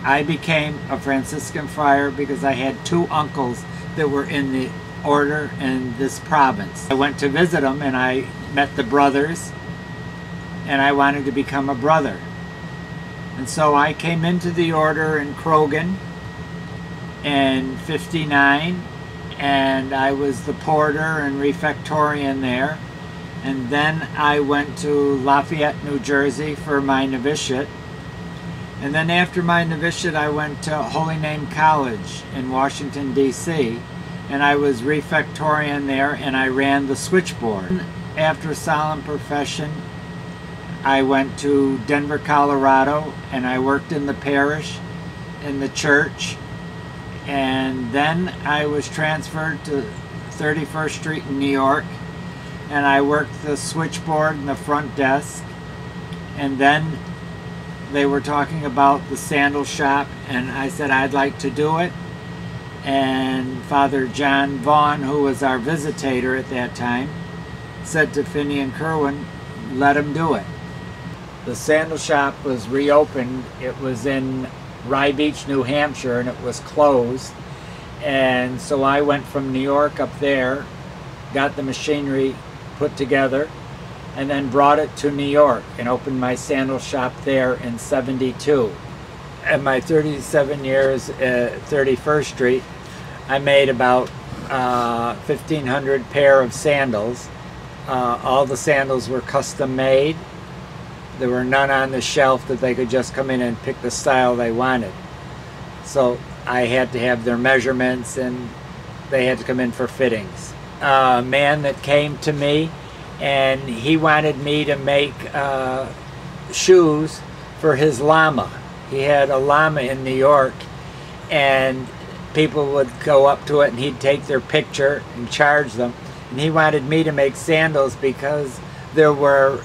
I became a Franciscan friar because I had two uncles that were in the order in this province. I went to visit them and I met the brothers, and I wanted to become a brother. And so I came into the order in Krogan in '59, and I was the porter and refectorian there. And then I went to Lafayette, New Jersey for my novitiate. And then after my novitiate, I went to Holy Name College in Washington, D.C., and I was refectorian there, and I ran the switchboard. After solemn profession, I went to Denver, Colorado, and I worked in the parish, in the church, and then I was transferred to 31st Street in New York, and I worked the switchboard and the front desk. And then they were talking about the sandal shop, and I said I'd like to do it. And Father John Vaughn, who was our visitator at that time, said to Finney and Kerwin, let him do it. The sandal shop was reopened. It was in Rye Beach, New Hampshire, and it was closed. And so I went from New York up there, got the machinery put together, and then brought it to New York and opened my sandal shop there in '72. At my 37 years at 31st Street, I made about 1,500 pair of sandals. All the sandals were custom made. There were none on the shelf that they could just come in and pick the style they wanted. So I had to have their measurements, and they had to come in for fittings. A man that came to me, and he wanted me to make shoes for his llama. He had a llama in New York, and people would go up to it and he'd take their picture and charge them. And he wanted me to make sandals because there were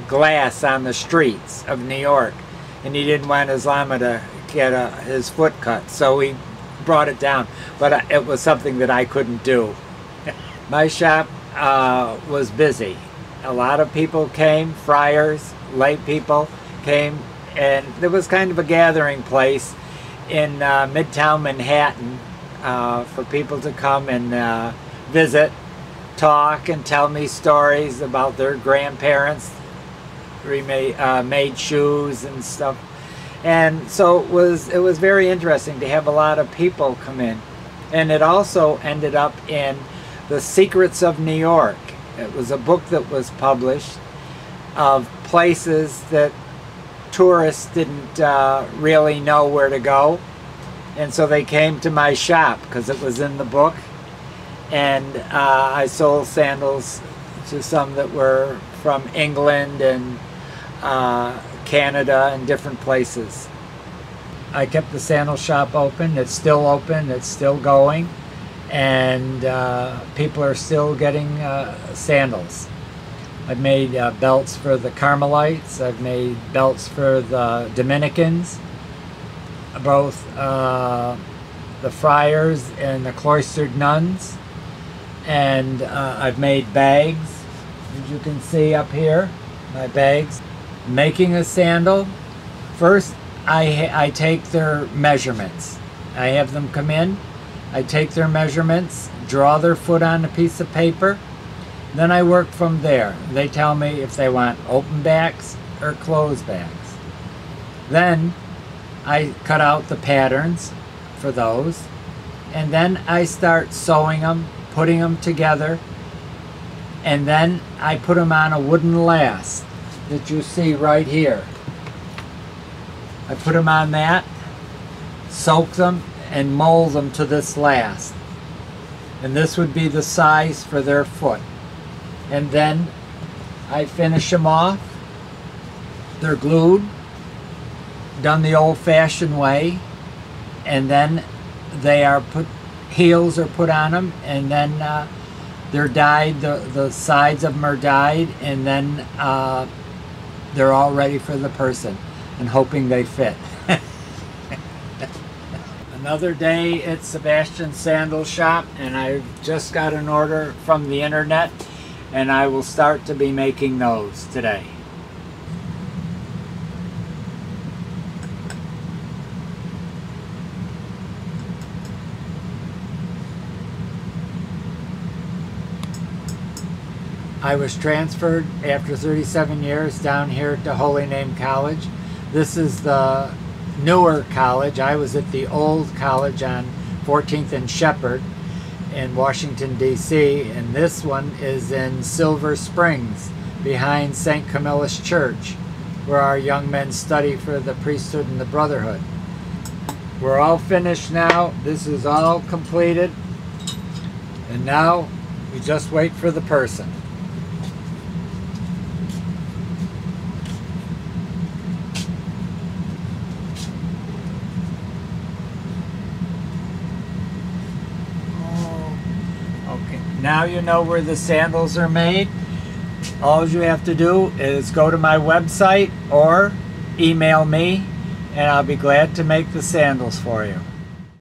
glass on the streets of New York, and he didn't want his llama to get his foot cut, so he brought it down. But it was something that I couldn't do. My shop was busy. A lot of people came, friars, lay people came, and there was kind of a gathering place in Midtown Manhattan for people to come and visit, talk, and tell me stories about their grandparents made shoes and stuff. And so it was very interesting to have a lot of people come in. And it also ended up in The Secrets of New York. It was a book that was published of places that tourists didn't really know where to go. And so they came to my shop because it was in the book. And I sold sandals to some that were from England and Canada and different places. I kept the sandal shop open. It's still open. It's still going. And people are still getting sandals. I've made belts for the Carmelites. I've made belts for the Dominicans, both the friars and the cloistered nuns. And I've made bags, as you can see up here, my bags. Making a sandal, first I take their measurements. I have them come in, I take their measurements, draw their foot on a piece of paper, then I work from there. They tell me if they want open backs or closed backs. Then I cut out the patterns for those, and then I start sewing them, putting them together, and then I put them on a wooden last that you see right here. I put them on that, soak them, and mold them to this last. And this would be the size for their foot. And then I finish them off. They're glued, done the old-fashioned way, and then they are heels are put on them, and then they're dyed, the sides of them are dyed, and then they're all ready for the person, and hoping they fit. Another day at Sebastian's Sandal Shop, and I've just got an order from the internet, and I will start to be making those today. I was transferred after 37 years down here to Holy Name College. This is the newer college. I was at the old college on 14th and Shepherd in Washington, D.C., and this one is in Silver Springs behind St. Camilla's Church, where our young men study for the priesthood and the brotherhood. We're all finished now. This is all completed, and now we just wait for the person. Okay, now you know where the sandals are made. All you have to do is go to my website or email me, and I'll be glad to make the sandals for you.